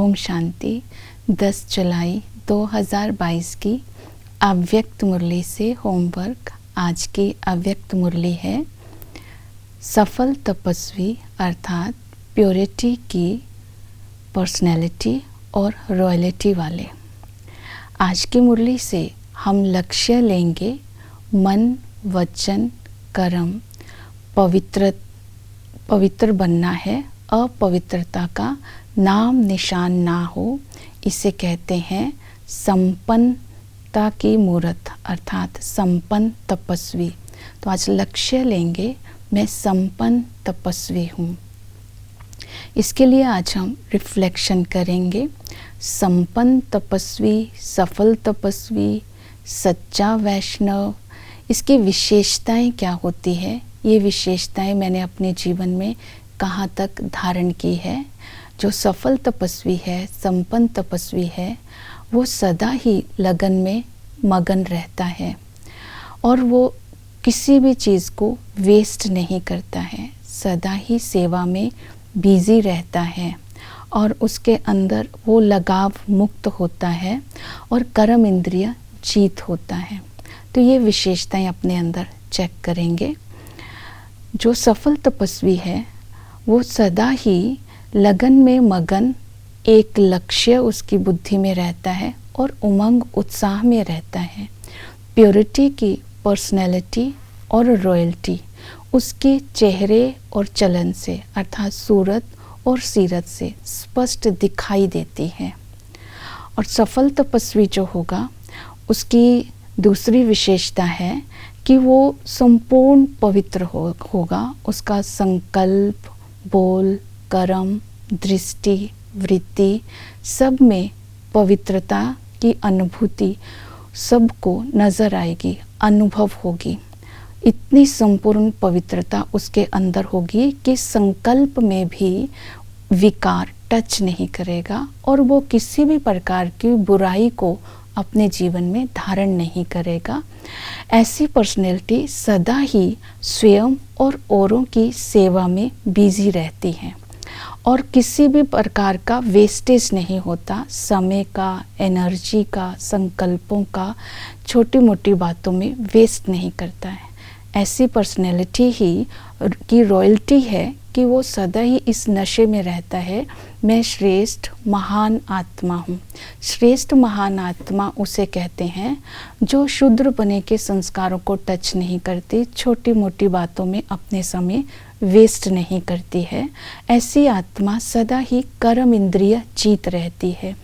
ओम शांति। 10 जुलाई 2022 की अव्यक्त मुरली से होमवर्क। आज की अव्यक्त मुरली है सफल तपस्वी अर्थात प्योरिटी की पर्सनैलिटी और रॉयल्टी वाले। आज की मुरली से हम लक्ष्य लेंगे मन वचन कर्म पवित्र बनना है। अपवित्रता का नाम निशान ना हो, इसे कहते हैं संपन्नता की मूर्त अर्थात संपन्न तपस्वी। तो आज लक्ष्य लेंगे मैं संपन्न तपस्वी हूँ। इसके लिए आज हम रिफ्लेक्शन करेंगे। संपन्न तपस्वी, सफल तपस्वी, सच्चा वैष्णव, इसकी विशेषताएं क्या होती है, ये विशेषताएं मैंने अपने जीवन में कहाँ तक धारण की है। जो सफल तपस्वी है, संपन्न तपस्वी है, वो सदा ही लगन में मगन रहता है और वो किसी भी चीज़ को वेस्ट नहीं करता है, सदा ही सेवा में बिजी रहता है और उसके अंदर वो लगाव मुक्त होता है और कर्म इंद्रिय जीत होता है। तो ये विशेषताएं अपने अंदर चेक करेंगे। जो सफल तपस्वी है वो सदा ही लगन में मगन, एक लक्ष्य उसकी बुद्धि में रहता है और उमंग उत्साह में रहता है। प्योरिटी की पर्सनैलिटी और रॉयल्टी उसके चेहरे और चलन से अर्थात सूरत और सीरत से स्पष्ट दिखाई देती है। और सफल तपस्वी जो होगा उसकी दूसरी विशेषता है कि वो संपूर्ण पवित्र होगा। उसका संकल्प, बोल, कर्म, दृष्टि, वृत्ति सब में पवित्रता की अनुभूति सबको नजर आएगी, अनुभव होगी। इतनी संपूर्ण पवित्रता उसके अंदर होगी कि संकल्प में भी विकार टच नहीं करेगा और वो किसी भी प्रकार की बुराई को अपने जीवन में धारण नहीं करेगा। ऐसी पर्सनैलिटी सदा ही स्वयं और औरों की सेवा में बिजी रहती है और किसी भी प्रकार का वेस्टेज नहीं होता, समय का, एनर्जी का, संकल्पों का, छोटी मोटी बातों में वेस्ट नहीं करता है। ऐसी पर्सनैलिटी ही की रॉयल्टी है कि वो सदा ही इस नशे में रहता है, मैं श्रेष्ठ महान आत्मा हूँ। श्रेष्ठ महान आत्मा उसे कहते हैं जो शूद्र बने के संस्कारों को टच नहीं करती, छोटी मोटी बातों में अपने समय वेस्ट नहीं करती है। ऐसी आत्मा सदा ही कर्म इंद्रिय जीत रहती है।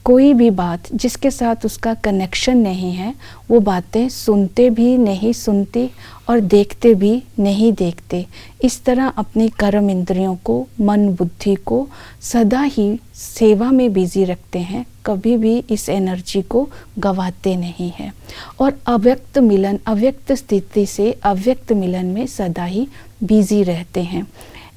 कोई भी बात जिसके साथ उसका कनेक्शन नहीं है वो बातें सुनते भी नहीं सुनती और देखते भी नहीं देखते। इस तरह अपनी कर्म इंद्रियों को, मन बुद्धि को सदा ही सेवा में बिजी रखते हैं, कभी भी इस एनर्जी को गवाते नहीं हैं और अव्यक्त मिलन, अव्यक्त स्थिति से अव्यक्त मिलन में सदा ही बिजी रहते हैं।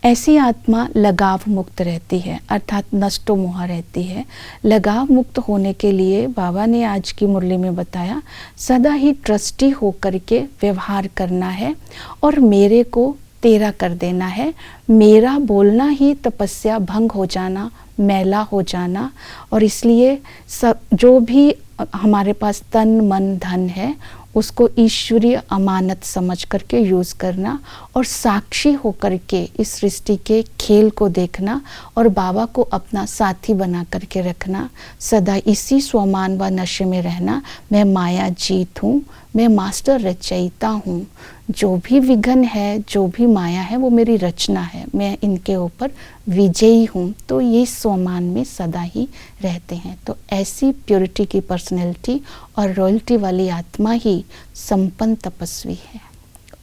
ऐसी आत्मा लगाव मुक्त रहती है अर्थात नष्टो मोह रहती है। लगाव मुक्त होने के लिए बाबा ने आज की मुरली में बताया सदा ही ट्रस्टी होकर के व्यवहार करना है और मेरे को तेरा कर देना है। मेरा बोलना ही तपस्या भंग हो जाना, मैला हो जाना। और इसलिए सब जो भी हमारे पास तन मन धन है उसको ईश्वरीय अमानत समझ करके यूज़ करना और साक्षी होकर के इस सृष्टि के खेल को देखना और बाबा को अपना साथी बना करके रखना। सदा इसी स्वमान व नशे में रहना, मैं माया जीत हूँ, मैं मास्टर रचयिता हूँ। जो भी विघन है, जो भी माया है वो मेरी रचना है, मैं इनके ऊपर विजयी हूँ। तो ये स्वमान में सदा ही रहते हैं। तो ऐसी प्योरिटी की पर्सनैलिटी और रॉयल्टी वाली आत्मा ही संपन्न तपस्वी है।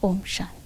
ओम शांति।